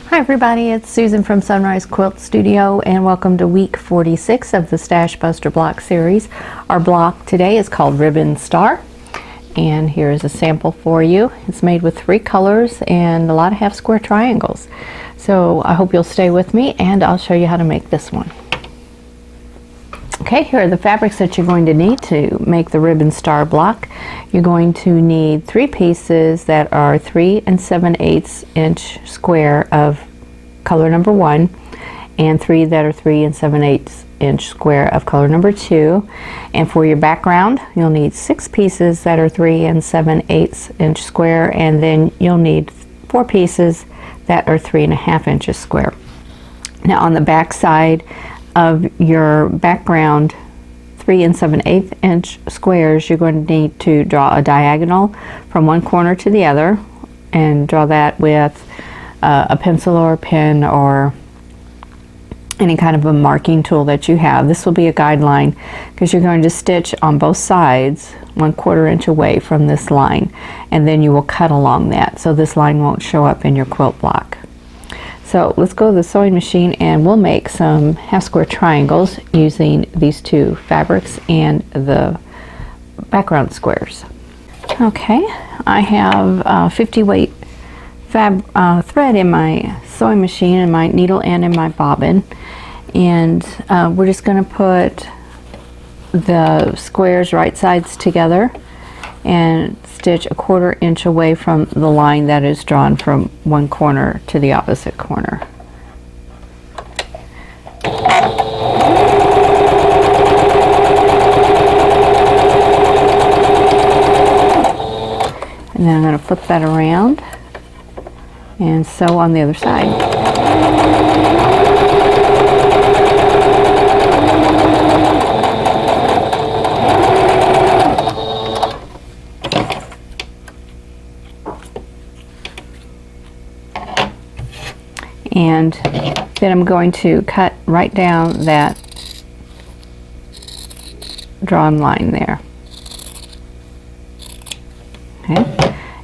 Hi everybody, it's Susan from Sunrise Quilt Studio and welcome to week 46 of the Stash Buster block series. Our block today is called Ribbon Star, and here is a sample for you. It's made with 3 colors and a lot of half square triangles. So I hope you'll stay with me and I'll show you how to make this one. Okay, here are the fabrics that you're going to need to make the Ribbon Star block. You're going to need 3 pieces that are 3 7/8 inch square of color number 1 and 3 that are 3 7/8 inch square of color number 2. And for your background, you'll need 6 pieces that are 3 7/8 inch square, and then you'll need 4 pieces that are 3.5 inches square. Now on the back side of your background 3 7/8 inch squares, you're going to need to draw a diagonal from one corner to the other, and draw that with a pencil or a pen or any kind of a marking tool that you have. This will be a guideline because you're going to stitch on both sides 1/4 inch away from this line, and then you will cut along that so this line won't show up in your quilt block. So let's go to the sewing machine and we'll make some half square triangles using these 2 fabrics and the background squares. Okay, I have 50 weight thread in my sewing machine and my needle and in my bobbin, and we're just going to put the squares right sides together and stitch 1/4 inch away from the line that is drawn from one corner to the opposite corner. And then I'm going to flip that around and sew on the other side. And then I'm going to cut right down that drawn line there. Okay,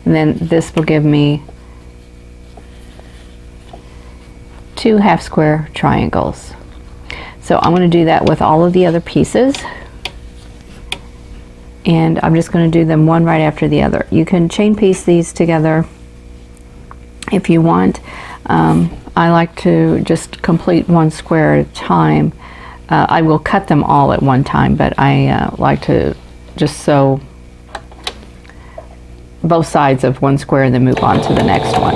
and then this will give me 2 half square triangles. So I'm going to do that with all of the other pieces, and I'm just going to do them one right after the other. You can chain piece these together if you want. I like to just complete one square at a time. I will cut them all at one time, but I like to just sew both sides of one square and then move on to the next one.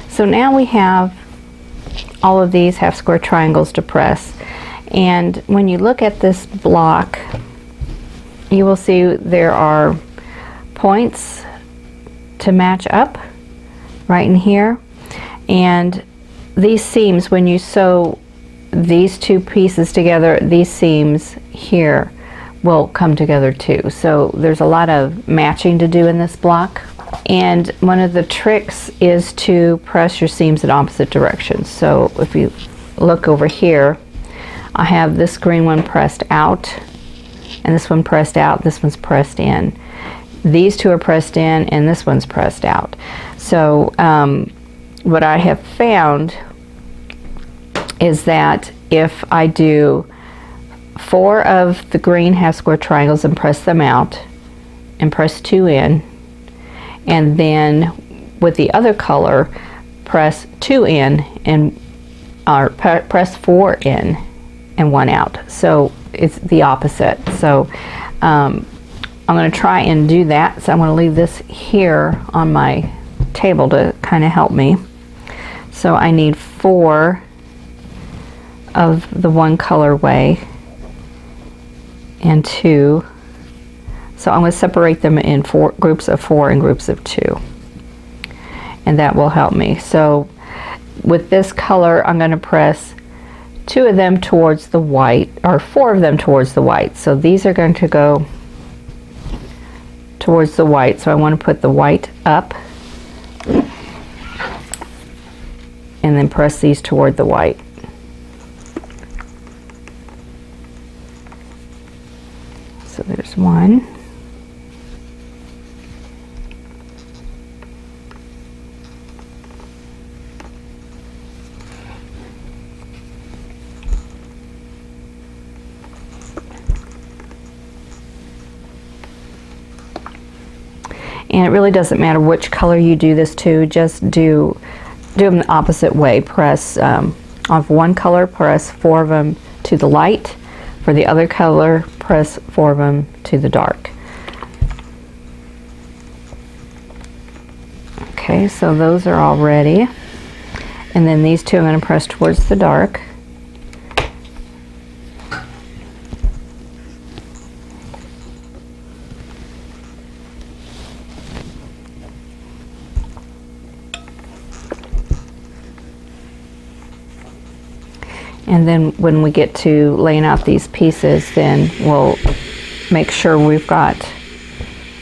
So now we have all of these half square triangles to press, and when you look at this block you will see there are points to match up right in here, and these seams, when you sew these 2 pieces together, these seams here will come together too. So there's a lot of matching to do in this block, and one of the tricks is to press your seams in opposite directions. So if you look over here, I have this green one pressed out and this one pressed out, this one's pressed in. These 2 are pressed in and this one's pressed out. So what I have found is that if I do 4 of the green half square triangles and press them out and press 2 in, and then with the other color press 2 in and press 4 in and 1 out, so it's the opposite. So I'm going to try and do that. So I'm going to leave this here on my table to kind of help me. So I need 4 of the one colorway and 2. So I'm going to separate them in groups of 4 and groups of 2, and that will help me. So with this color I'm going to press 2 of them towards the white, or 4 of them towards the white. So these are going to go towards the white, so I want to put the white up and then press these toward the white. So there's 1. And it really doesn't matter which color you do this to, just do them the opposite way. Press of one color, press 4 of them to the light. For the other color, press 4 of them to the dark. Okay, so those are all ready. And then these two I'm going to press towards the dark. And then when we get to laying out these pieces, then we'll make sure we've got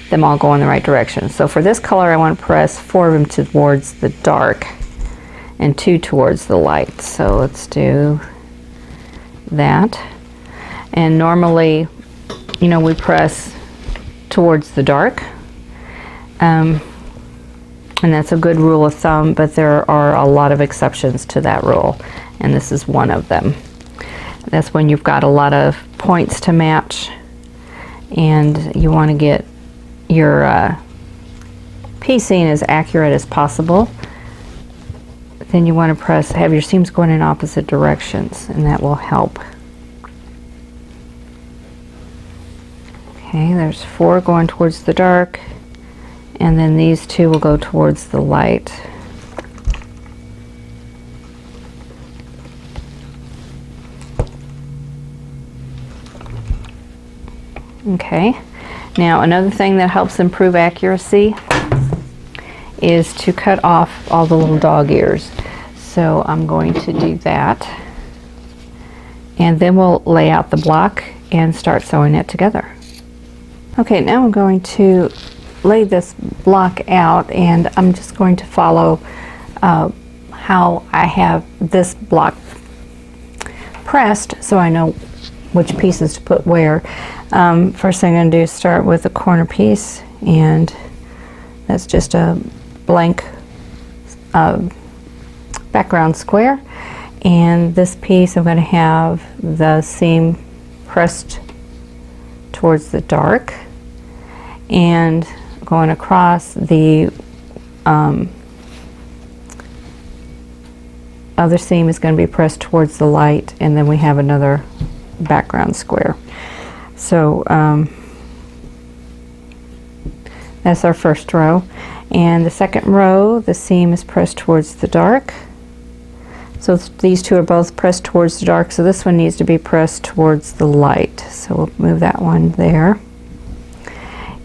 them all going the right direction. So for this color, I want to press 4 of them towards the dark and 2 towards the light. So let's do that. And normally, you know, we press towards the dark. And that's a good rule of thumb, but there are a lot of exceptions to that rule. And this is one of them. That's when you've got a lot of points to match and you want to get your piecing as accurate as possible. Then you want to have your seams going in opposite directions, and that will help. Okay, there's 4 going towards the dark, and then these 2 will go towards the light. Okay, now another thing that helps improve accuracy is to cut off all the little dog ears. So I'm going to do that, and then we'll lay out the block and start sewing it together. Okay, now I'm going to lay this block out, and I'm just going to follow how I have this block pressed so I know which pieces to put where. First thing I'm going to do is start with a corner piece, and that's just a blank background square. And this piece I'm going to have the seam pressed towards the dark, and going across the other seam is going to be pressed towards the light, and then we have another background square. So that's our first row, and the second row the seam is pressed towards the dark. So these 2 are both pressed towards the dark, so this one needs to be pressed towards the light. So we'll move that one there.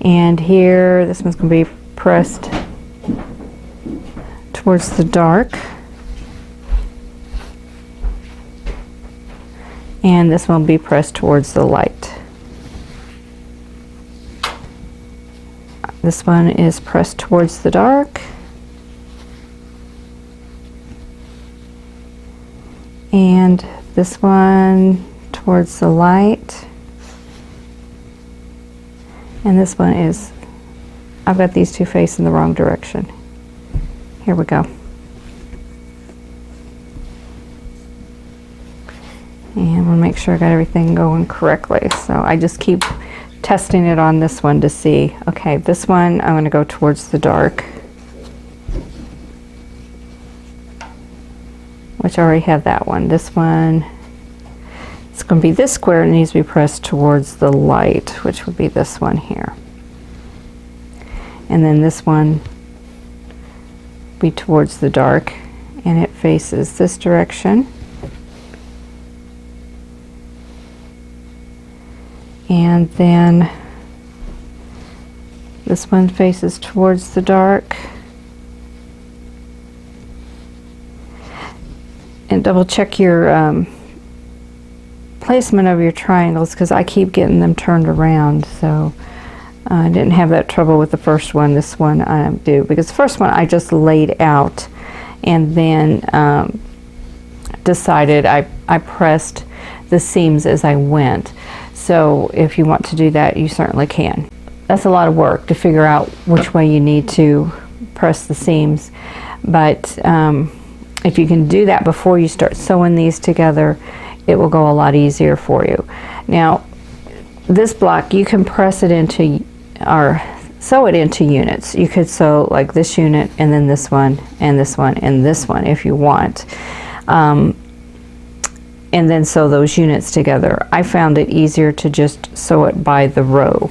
And here this one's going to be pressed towards the dark, and this one will be pressed towards the light. This one is pressed towards the dark, and this one towards the light, and this one is, I've got these 2 facing the wrong direction. Here we go. And we'll make sure I got everything going correctly. So I just keep testing it on this one to see, okay, this one I'm going to go towards the dark, which I already have that one. This one, it's going to be this square, and needs to be pressed towards the light, which would be this one here. And then this one be towards the dark, and it faces this direction. And then this one faces towards the dark. And double check your placement of your triangles, because I keep getting them turned around. So I didn't have that trouble with the first one. This one I do, because the first one I just laid out and then decided I pressed the seams as I went. So if you want to do that, you certainly can. That's a lot of work to figure out which way you need to press the seams, but if you can do that before you start sewing these together, it will go a lot easier for you. Now, this block, you can press it into, or sew it into units. You could sew like this unit and then this one and this one and this one if you want. And then sew those units together. I found it easier to just sew it by the row.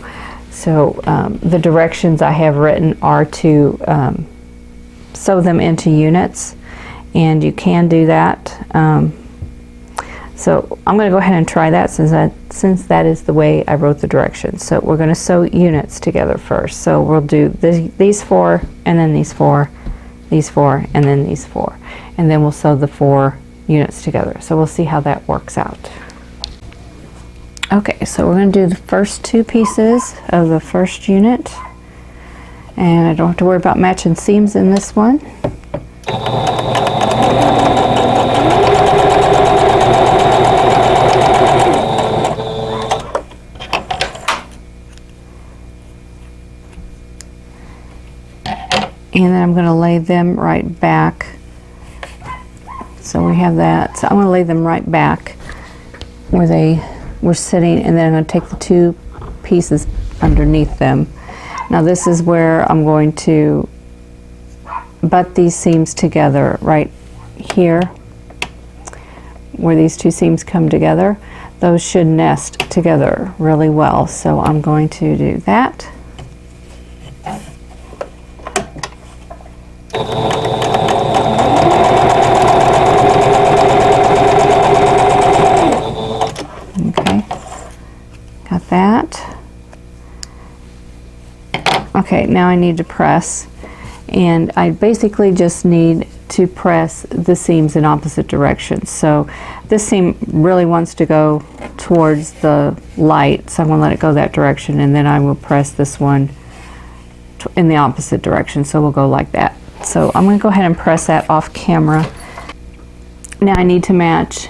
So the directions I have written are to sew them into units, and you can do that. So I'm going to go ahead and try that since that is the way I wrote the directions. So we're going to sew units together first. So we'll do these 4, and then these 4, these 4, and then these 4. And then we'll sew the 4 units together. So we'll see how that works out. Okay, so we're going to do the first 2 pieces of the first unit. And I don't have to worry about matching seams in this one. And then I'm going to lay them right back. So we have that. So I'm going to lay them right back where they were sitting, and then I'm going to take the 2 pieces underneath them. Now this is where I'm going to butt these seams together right here, where these 2 seams come together. Those should nest together really well. So I'm going to do that. Okay, got that. Okay, now I need to press, and I basically just need to press the seams in opposite directions. So this seam really wants to go towards the light, so I'm going to let it go that direction, and then I will press this one in the opposite direction, so we'll go like that. So I'm going to go ahead and press that off camera. Now I need to match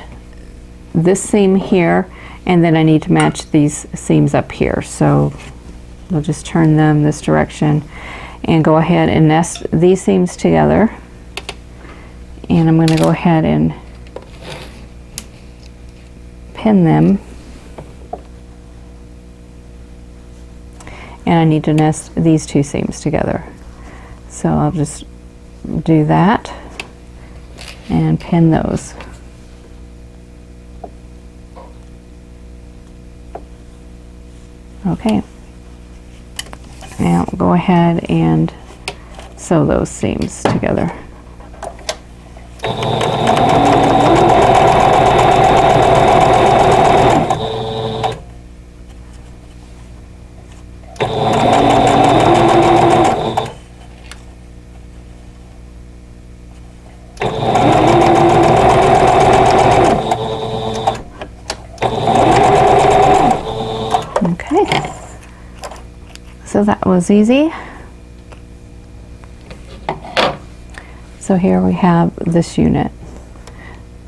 this seam here, and then I need to match these seams up here. So we'll just turn them this direction and go ahead and nest these seams together. And I'm going to go ahead and pin them. And I need to nest these 2 seams together. So I'll just do that and pin those. Okay. Now go ahead and sew those seams together. Okay, so that was easy. So here we have this unit.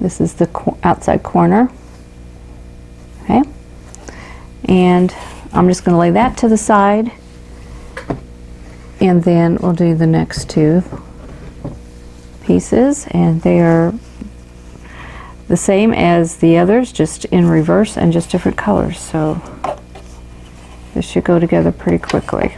This is the outside corner. Okay, and I'm just going to lay that to the side, and then we'll do the next 2 pieces, and they are the same as the others, just in reverse and just different colors. So this should go together pretty quickly.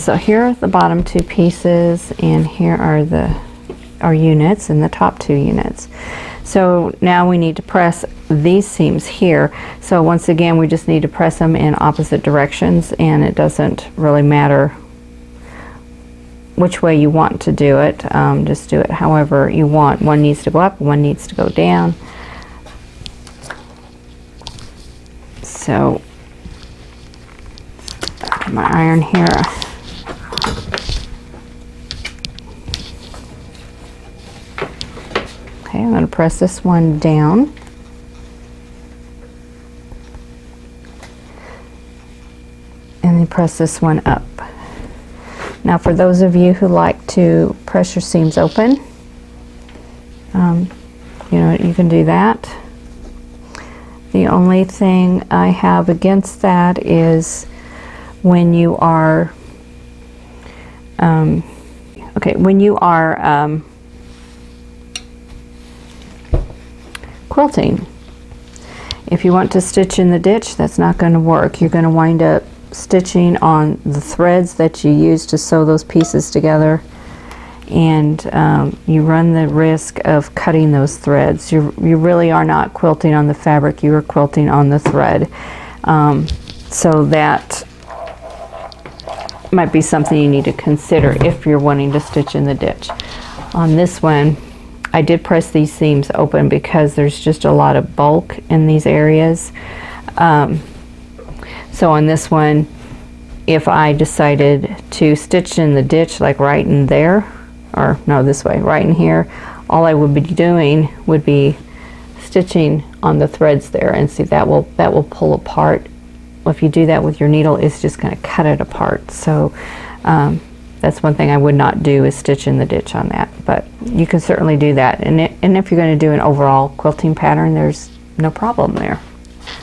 So here are the bottom two pieces, and here are our units and the top two units. So now we need to press these seams here. So once again, we just need to press them in opposite directions, and it doesn't really matter which way you want to do it. Just do it however you want. One needs to go up, one needs to go down. So my iron here. Okay, I'm going to press this one down. And then press this one up. Now for those of you who like to press your seams open, you know, you can do that. The only thing I have against that is when you are, quilting. If you want to stitch in the ditch, that's not going to work. You're going to wind up stitching on the threads that you use to sew those pieces together, and you run the risk of cutting those threads. You really are not quilting on the fabric, you are quilting on the thread. So that might be something you need to consider if you're wanting to stitch in the ditch. On this one, I did press these seams open because there's just a lot of bulk in these areas. So on this one, if I decided to stitch in the ditch, like right in there, or no, this way, right in here, all I would be doing would be stitching on the threads there, and see that will pull apart. If you do that with your needle, it's just going to cut it apart. So that's one thing I would not do, is stitch in the ditch on that, but you can certainly do that. And if you're going to do an overall quilting pattern, there's no problem there.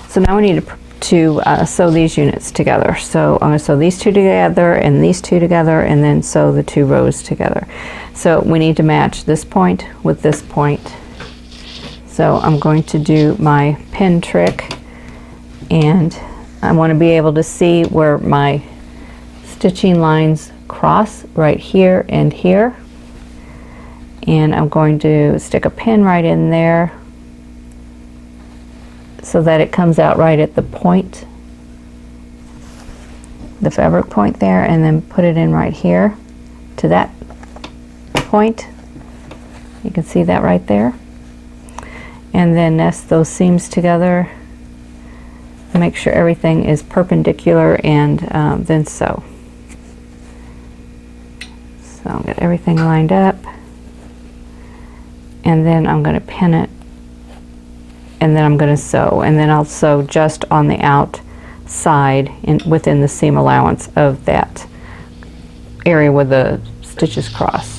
So now we need to sew these units together. So I'm going to sew these two together and these two together, and then sew the two rows together. So we need to match this point with this point. So I'm going to do my pin trick, and I want to be able to see where my stitching lines cross right here and here, and I'm going to stick a pin right in there so that it comes out right at the point, the fabric point there, and then put it in right here to that point. You can see that right there. And then nest those seams together, make sure everything is perpendicular, and then sew. So I'll get everything lined up, and then I'm going to pin it, and then I'm going to sew, and then I'll sew just on the outside within the seam allowance of that area where the stitches cross.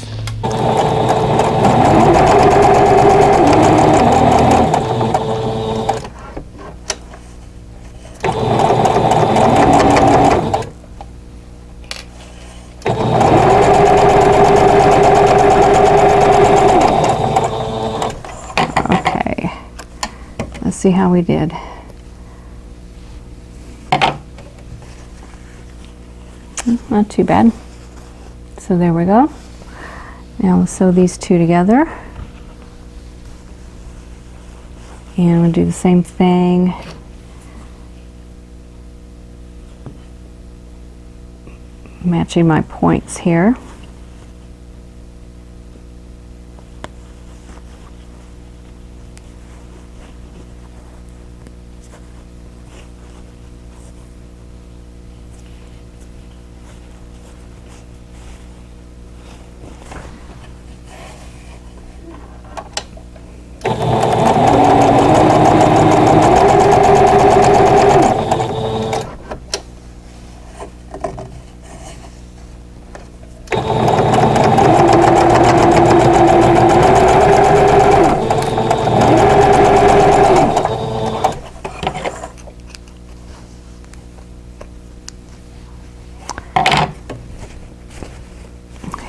See how we did. Not too bad. So there we go. Now we'll sew these two together, and we'll do the same thing. Matching my points here.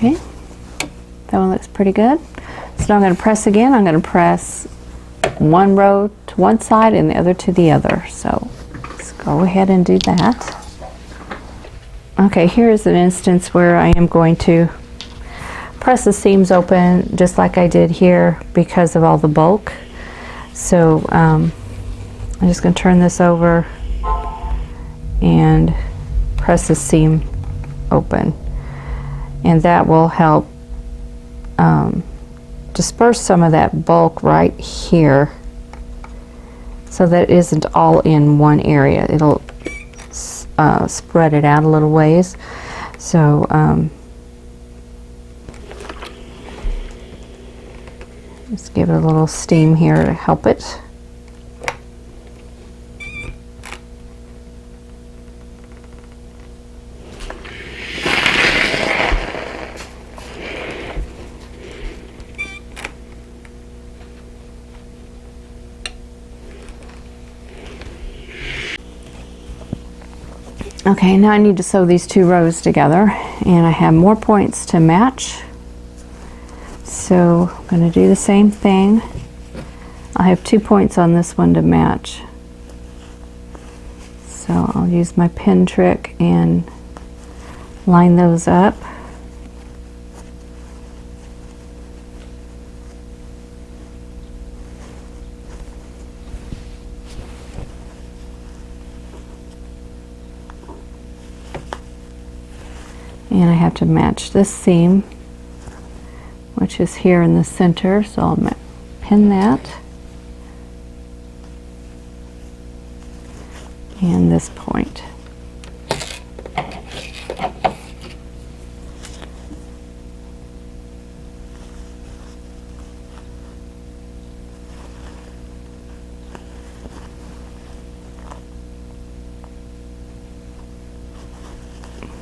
Okay, that one looks pretty good. So now I'm going to press again. I'm going to press one row to one side and the other to the other. So let's go ahead and do that. Okay, here's an instance where I am going to press the seams open just like I did here because of all the bulk. So I'm just going to turn this over and press the seam open, and that will help disperse some of that bulk right here so that it isn't all in one area. It'll spread it out a little ways. So just give it a little steam here to help it. Okay, now I need to sew these two rows together, and I have more points to match. So I'm going to do the same thing. I have 2 points on this one to match. So I'll use my pin trick and line those up. And I have to match this seam, which is here in the center, so I'll pin that. And this point.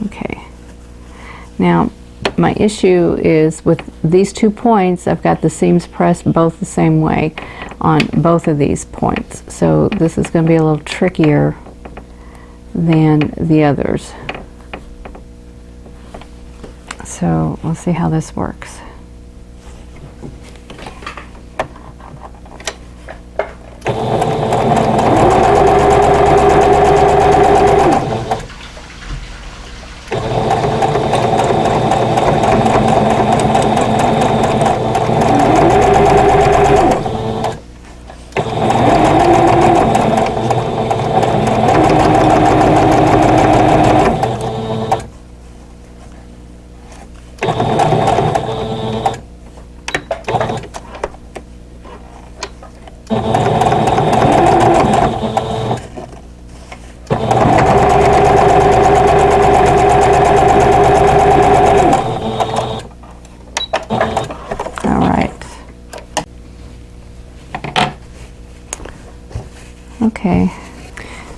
Okay. Now, my issue is with these 2 points, I've got the seams pressed both the same way on both of these points. So this is going to be a little trickier than the others. So we'll see how this works.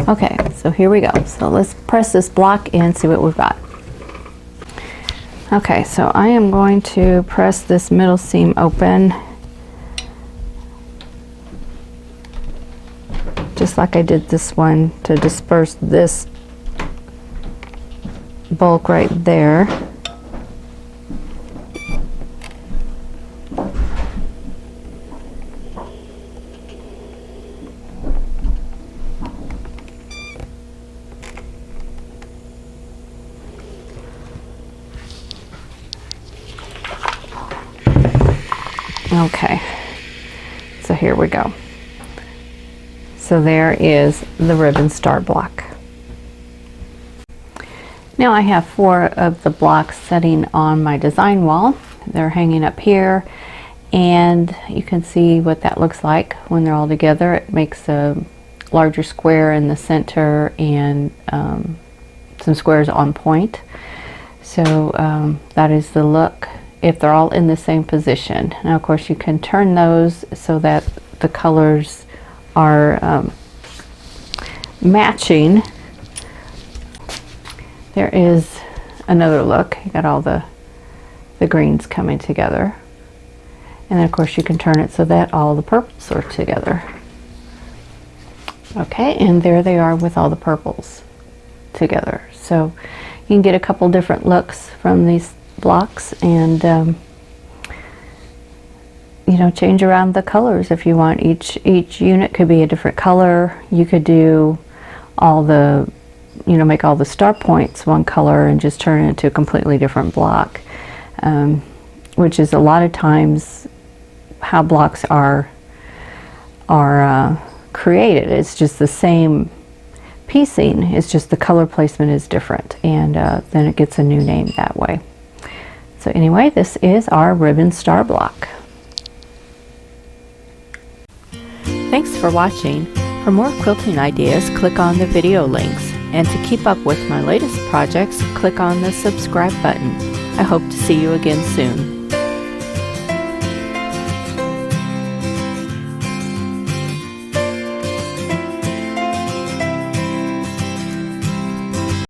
Okay, so here we go. So let's press this block and see what we've got. Okay, so I am going to press this middle seam open, just like I did this one, to disperse this bulk right there. Okay, so here we go. So there is the ribbon start block. Now I have 4 of the blocks sitting on my design wall. They're hanging up here, and you can see what that looks like when they're all together. It makes a larger square in the center and some squares on point. So that is the look if they're all in the same position. Now of course you can turn those so that the colors are matching. There is another look. You got all the greens coming together, and then of course you can turn it so that all the purples are together. Okay, and there they are with all the purples together. So you can get a couple different looks from these blocks, and you know, change around the colors if you want. Each unit could be a different color. You could do all the make all the star points one color and just turn it into a completely different block, which is a lot of times how blocks are created. It's just the same piecing, it's just the color placement is different, and then it gets a new name that way. So anyway, this is our ribbon star block. Thanks for watching. For more quilting ideas, click on the video links, and to keep up with my latest projects, click on the subscribe button. I hope to see you again soon.